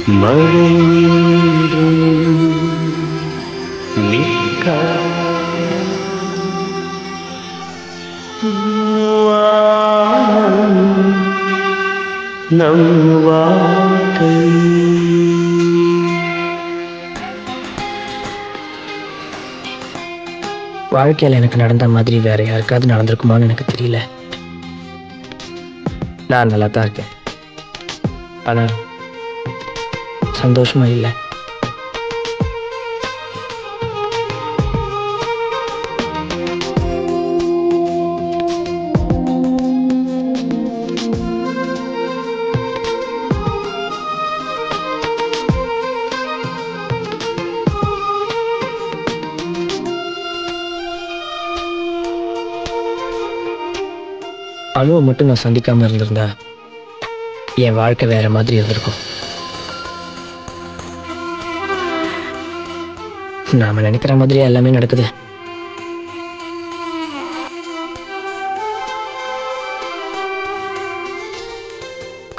மழை நிற்க நம் வாழ்க்கை வாழ்க்கையில் எனக்கு நடந்த மாதிரி வேற யாருக்காவது நடந்திருக்குமான்னு எனக்கு தெரியல. நான் நல்லா தான் இருக்கேன், ஆனா சந்தோஷமா இல்லை. அணுவை மட்டும் நான் சந்திக்காம இருந்திருந்தா என் வாழ்க்கை வேற மாதிரி இருந்திருக்கும். நாம நினைக்கிற மாதிரியே எல்லாமே நடக்குது.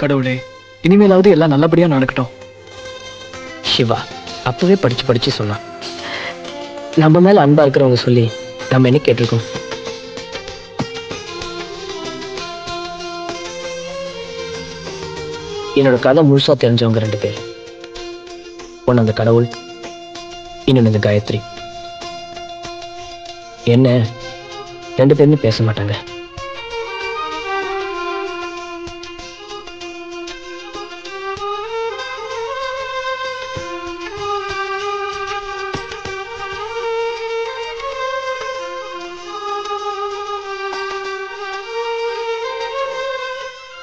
கடவுளே, இனிமேலாவது எல்லாம் நல்லபடியா நடக்கட்டும். சிவா அப்பவே படிச்சு படிச்சு சொன்னான். நம்ம மேல அன்பா இருக்கிறவங்க சொல்லி நம்ம என்ன கேட்டிருக்கோம்? என்னோட கதை முழுசா தெரிஞ்சவங்க 2 பேர். ஒன்னு அந்த கடவுள், இன்னொன்னு இந்த காயத்ரி. என்ன 2 பேருமே பேச மாட்டாங்க.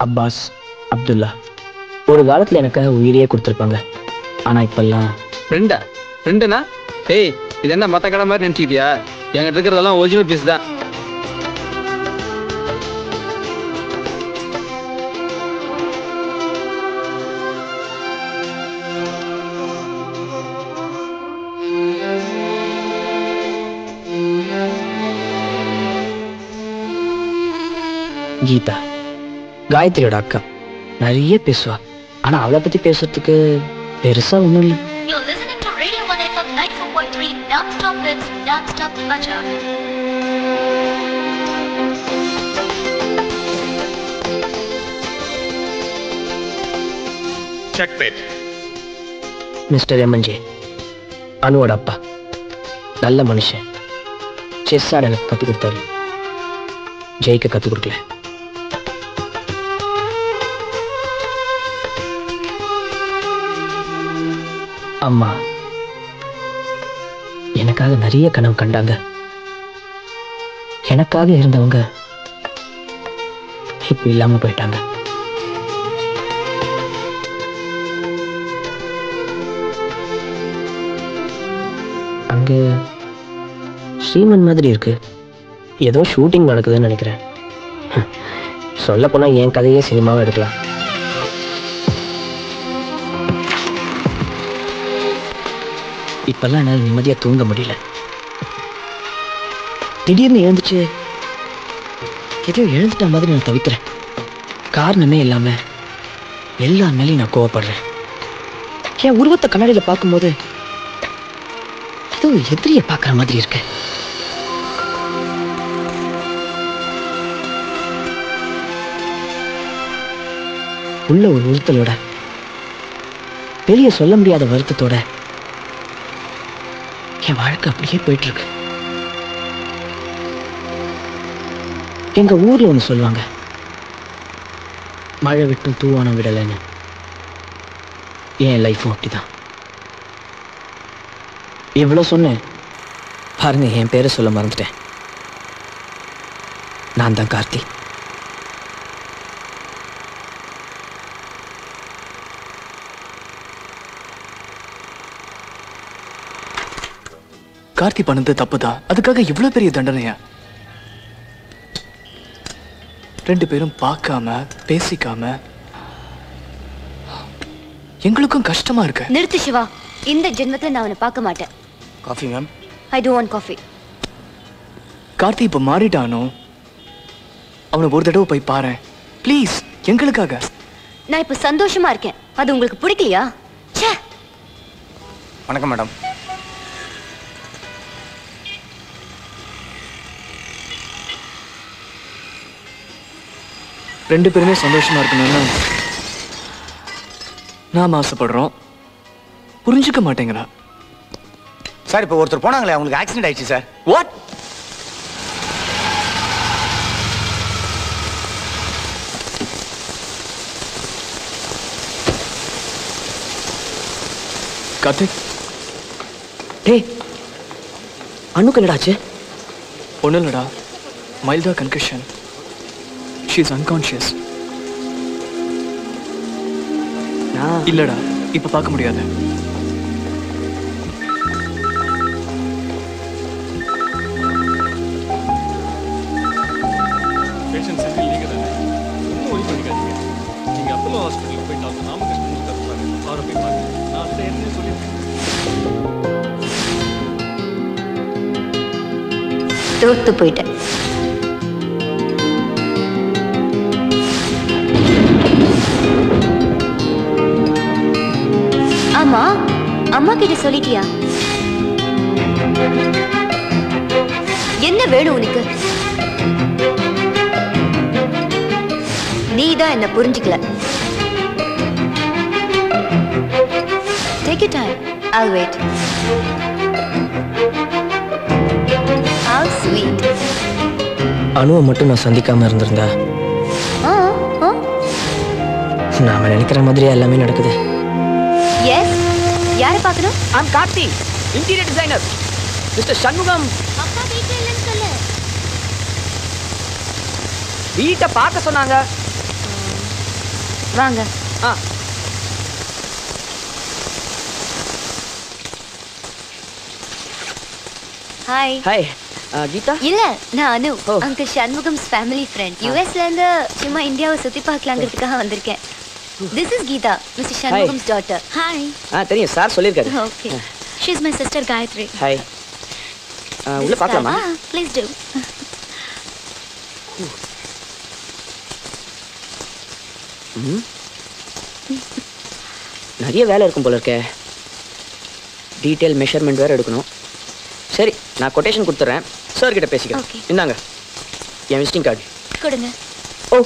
அப்பாஸ், அப்துல்லா ஒரு காலத்துல எனக்காக உயிரையே கொடுத்துருப்பாங்க. ஆனா இப்பெல்லாம் ஃப்ரெண்டுனா ஏய், இது என்ன மற்ற கடை மாதிரி நினச்சிக்கிட்டியா? என்கிட்ட இருக்கிறதெல்லாம் ஒரிஜினல் பீஸ் தான். கீதா காயத்ரியோட அக்கா, நிறைய பேசுவா. ஆனா அவளை பத்தி பேசுறதுக்கு பெருசா ஒண்ணும் இல்லை. You're listening to Radio 1 FM 94.3 non-stop hits, non-stop Maja. Checkmate. Mister MNJ, அனுவோட அப்பா நல்ல மனுஷன். செஸ் ஆட எனக்கு கற்றுக் கொடுத்தாரு, ஜெயிக்க கற்றுக் கொடுக்கல. அம்மா எனக்காக நிறைய கனவு கண்டாங்க. எனக்காக இருந்தவங்க இப்ப இல்லாம போயிட்டாங்க. அங்க ஸ்ரீமன் மாதிரி இருக்கு. ஏதோ ஷூட்டிங் நடக்குதுன்னு நினைக்கிறேன். சொல்ல போனா என் கதையே சினிமாவை எடுக்கலாம். இப்பெல்லாம் என்னால் நிம்மதியா தூங்க முடியல. திடீர்னு எழுந்துச்சு ஏதோ எழுந்துட்ட மாதிரி நான் தவிக்கிறேன். காரணமே இல்லாம எல்லா மேலையும் நான் கோவப்படுறேன். என் உருவத்தை கண்ணாடியில பார்க்கும்போது ஏதோ எதிரிய பார்க்குற மாதிரி இருக்கு. உள்ள ஒரு உறுத்தலோட, வெளியே சொல்ல முடியாத வருத்தத்தோட என் வாழ்க்கை அப்படியே போயிட்டு இருக்கு. எங்க ஊர்ல ஒண்ணு சொல்லுவாங்க, மழை விட்டும் தூவானம் விடலைன்னு. என் லைஃபும் அப்படிதான். இவ்வளவு சொன்னேன் பாருங்க, என் பேரை சொல்ல மறந்துட்டேன். நான் தான் கார்த்தி. கார்த்தி பண்ணது தப்புதான், அதுக்காக இவ்வளவு பெரிய தண்டனையா? 2 பேரும் பார்க்காம பேசிக்காம எங்களுக்கும் கஷ்டமா இருக்கு. நிறுத்து சிவா, இந்த ஜென்மத்துல நான் அவனை பார்க்க மாட்டேன். Coffee ma'am. I don't want coffee. Karthi இப்ப மாறிட்டானோ, அவனை ஒரு தடவை போய் பாரு ப்ளீஸ், எங்களுக்காக. நான் இப்ப சந்தோஷமா இருக்கேன், அது உங்களுக்கு பிடிக்கலையா? வணக்கம் மேடம். ரெண்டு பேருமே சந்தோஷமா இருக்கணும்னு நாம ஆசைப்படுறோம். புரிஞ்சுக்க மாட்டேங்கிறா. சார் இப்போ ஒருத்தர் போனாங்களே அவங்களுக்கு ஆக்சிடென்ட் ஆயிடுச்சு சார். வாட்? கார்த்திக். டேய் அண்ணுக்கு என்னடாச்சு? ஒன்றும் இல்லடா, மைல்டா கன்கஷன். She is unconscious. இல்லடா, இப்ப பார்க்க முடியாது. பேஷண்ட் சென்டில் நீங்க தானே, ஒன்றும் ஒரி பண்ணிக்காதீங்க. நீங்கள் அப்போலோ ஹாஸ்பிட்டலுக்கு போய் டாக்டர் ராமகிருஷ்ணன் தருவாங்க, அவரை போய் பாருங்க. நான் அதை ஏற்கனவே சொல்லியிருக்கேன். தோத்து போயிட்டேன். ஆமா, அம்மா கிட்ட சொல்லிட்டியா? என்ன வேணும் உனக்கு? நீதான் என்ன புரிஞ்சுக்கல. Take your time. I'll wait. How sweet. அணுவை மட்டும் நான் சந்திக்காம இருந்திருந்தா நாம நினைக்கிற மாதிரியே எல்லாமே நடக்குது. எஸ், யாரை பார்க்கணும்? I'm Karthi, interior designer. Mister Shanmugam அப்பா வீட்ல இல்லைன்னு சொல்லு. வீட்டை பார்க்க சொன்னாங்க. வாங்க. ஹாய். ஹாய் கீதா. இல்ல, நான் Anu, uncle Shanmugam's family friend. யூஎஸ்ல இருந்து சும்மா இந்தியாவை சுத்தி பார்க்கலாங்கிறதுக்காக வந்திருக்கேன். This is Geetha, mister Shanmugam's daughter. Hi. தெரியும் சார் சொல்லியிருக்காரு. Okay. She is my sister Gayathri. Hi. உள்ள பார்க்கலாமா? Please do. நிறைய வேலை இருக்கும் போல இருக்கே. டீட்டெயில் மெஷர்மெண்ட் வேறு எடுக்கணும். சரி, நான் கொட்டேஷன் கொடுத்துட்றேன், சார் கிட்ட பேசிக்கிறேன். இந்தாங்க என் விசிட்டிங் கார்டு. கொடுங்க. ஓ,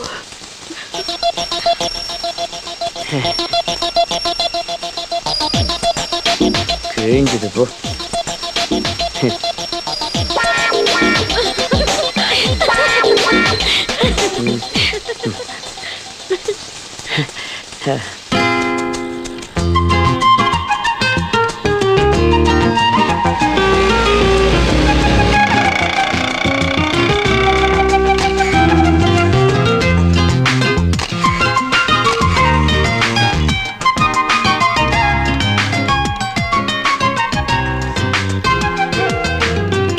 கிழிஞ்சது போ.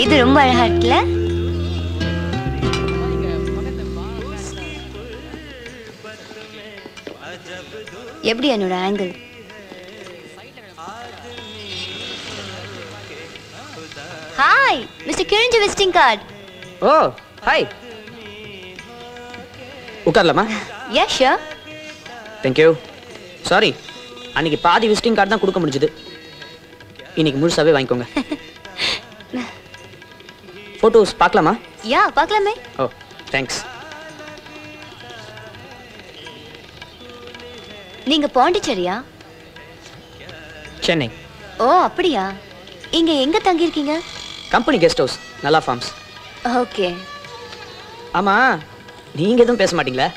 இது ரொம்ப அழகா இருக்குல்ல? எப்படி என்னோட ஆங்கிள்? ஹாய் மிஸ்டர் கிழிஞ்ச விசிட்டிங் கார்டு. ஓ ஹாய், உட்காரலாமா? Yeah sure. தேங்க்யூ. சாரி, அன்னைக்கு பாதி விசிட்டிங் கார்டு தான் கொடுக்க முடிஞ்சது. இன்னைக்கு முழுசாவே வாங்கிக்கோங்க. ஃபோட்டோஸ் பார்க்கலாமா? யா பார்க்கலாமே. ஓ தேங்க்ஸ். நீங்க பாண்டிச்சேரியா? சென்னை. ஓ அப்படியா? இங்க எங்க தங்கி இருக்கீங்க? கம்பெனி கெஸ்ட் ஹவுஸ், நல்லா ஃபார்ம்ஸ். ஓகே. ஆமா, நீங்க எதுவும் பேச மாட்டீங்களா?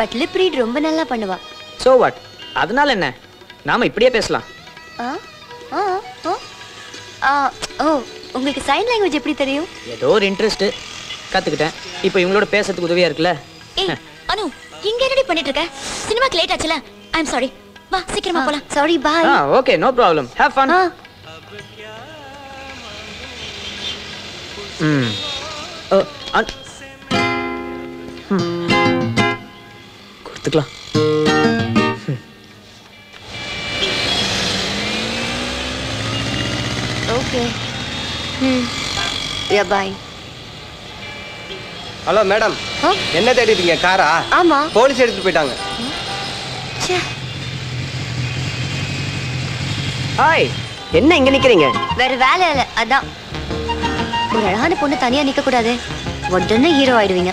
பட் லிப் ரீட் ரொம்ப நல்லா பண்ணுவா. சோ வாட், அதனால என்ன, நாம இப்படியே பேசலாம். ஓ, உங்களுக்கு சைன் லாங்குவேஜ் எப்படி தெரியும்? ஏதோ ஒரு இன்ட்ரெஸ்ட் கத்துக்கிட்டேன். இப்போ இவங்களோட பேசுறதுக்கு உதவியா இருக்குல்ல. ஏய் அனு, இங்க என்னடி பண்ணிட்டு இருக்க? சினிமாக்கு லேட் ஆச்சுல. I am sorry. வா சீக்கிரமா போலாம். Sorry, bye. Okay, no problem. Have fun. கொடுத்துக்கலாம். Okay. Yeah bye. Hello madam, என்ன தேடிட்டீங்க? காரா? ஆமா. போலீஸ் எடுத்துட்டு போயிட்டாங்க. ஹாய், என்ன இங்க நிக்கிறீங்க? வேற வேலை இல்ல, அதான். ஒரு அழகான பொண்ணு தனியா நிக்க கூடாது, உடனே ஹீரோ ஆயிடுவீங்க.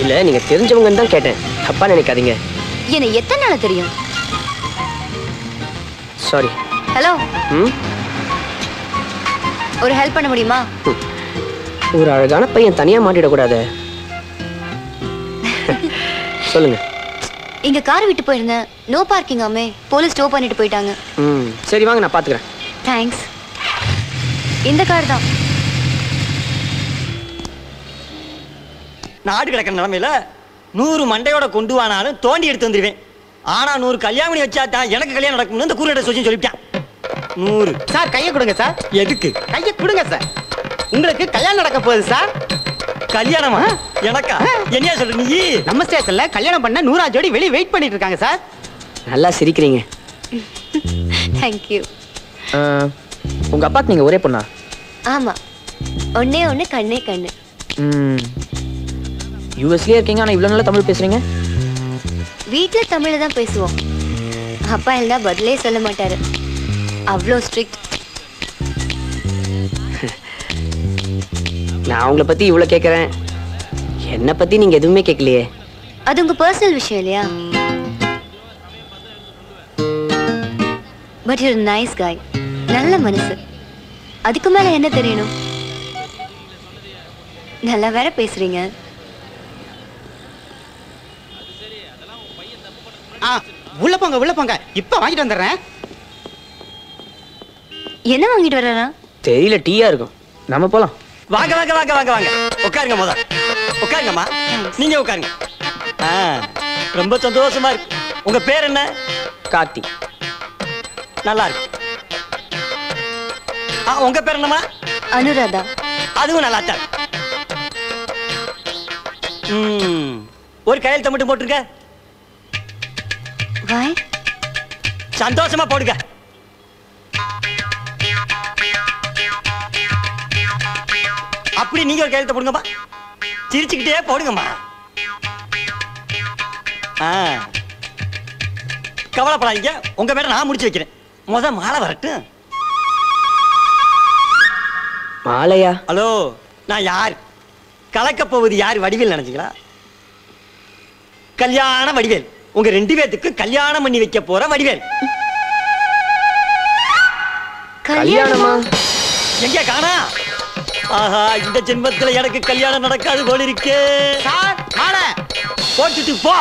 இல்ல, நீங்க தெரிஞ்சவங்கன்னு தான் கேட்டேன், தப்பா நினைக்காதீங்க. என்ன எத்தனை நாள் தெரியும்? சாரி. ஹலோ, ம், ஒரு ஹெல்ப் பண்ண முடியுமா? ஒரு அழகான பையன் தனியா மாட்டிடக்கூடாது. சொல்லுங்க. இங்க கார் விட்டு போயிருந்தேன், நோ பார்க்கிங் ஆமே, போலீஸ் ஸ்டோ பண்ணிட்டு போயிட்டாங்க. ம், சரி வாங்க, நான் பாத்துக்கிறேன். தேங்க்ஸ். இந்த கார் தான். நாடு கிடக்கிற நிலைமையில 100 மண்டையோட கொண்டு வானாலும் தோண்டி எடுத்து வந்துடுவேன். ஆனா 100 கல்யாணம் வச்சா தான் எனக்கு கல்யாணம் நடக்கும்னு இந்த கூறுகிட்ட சொல்லி சொல்லிவிட்டேன். 100 சார் கையை கொடுங்க சார். எதுக்கு? கையை கொடுங்க சார். உங்களுக்கு கல்யாணம் நடக்க போகுது சார். கல்யாணமா? எனக்கா? என்னையா சொல்ற நீ? நம்ம ஸ்டேஷன்ல கல்யாணம் பண்ண 100 ஜோடி வெளியே வெயிட் பண்ணிட்டு இருக்காங்க சார். நல்லா சிரிக்கிறீங்க. தேங்க்யூ. உங்க அப்பாக்கு நீங்க ஒரே பொண்ணா? ஆமா, ஒன்னே ஒண்ணு, கண்ணே கண்ணு. யூஎஸ்லயே இருக்கீங்க, ஆனா இவ்வளவு நல்லா தமிழ் பேசுறீங்க. வீட்டுல தமிழ்ல தான் பேசுவோம். அப்பா இருந்தா பதிலே சொல்ல மாட்டாரு, அவ்வளோ ஸ்ட்ரிக்ட். நான் உங்களை பத்தி இவ்வளவு கேட்கறேன், என்ன பத்தி நீங்க எதுவுமே கேட்கலையே. அது உங்க பர்சனல் விஷயம் இல்லையா? பட் யூர் நைஸ் காய், நல்ல மனசு. அதுக்கு மேல என்ன தெரியணும்? நல்லா வேற பேசுறீங்க. உள்ள போங்க உள்ள போங்க, இப்ப வாங்கிட்டு வந்துடுறேன். என்ன வாங்கிட்டு வர்றா? தெரியல, டீயா இருக்கும். நம்ம போலாம். வாங்க வாங்க வாங்க வாங்க வாங்க, உட்காருங்க. முத உட்காருங்கம்மா. நீங்க உட்காருங்க. ரொம்ப சந்தோஷமா இருக்கு. உங்க பேர் என்ன? கார்த்தி. நல்லா இருக்கு. உங்க பேர் என்னம்மா? அனுராதா. அதுவும் நல்லா தான். ஒரு கையெழுத்த மட்டும் போட்டுருக்க. வாய் சந்தோஷமா போடுங்க. அப்படி நீங்க ஒரு கையெழுத்த போடுங்கம்மா. சிரிச்சுக்கிட்டே போடுங்கம்மா. கவலைப்படாதீங்க, உங்க பேரை நான் முடிச்சு வைக்கிறேன். முத மாலை வரட்டும். மாலையா? ஹலோ, நான் யார்? கலக்க போவது யார்? வடிவேல் நினைச்சீங்களா? கல்யாண வடிவேல். உங்க 2 பேத்துக்கு கல்யாணம் பண்ணி வைக்க போற வடிவேல். கல்யாணமா? எங்க காணா? ஆஹா, இந்த ஜென்மத்துல எனக்கு கல்யாணம் நடக்காது போல இருக்கே. சார் மாலை போட்டுட்டு போ.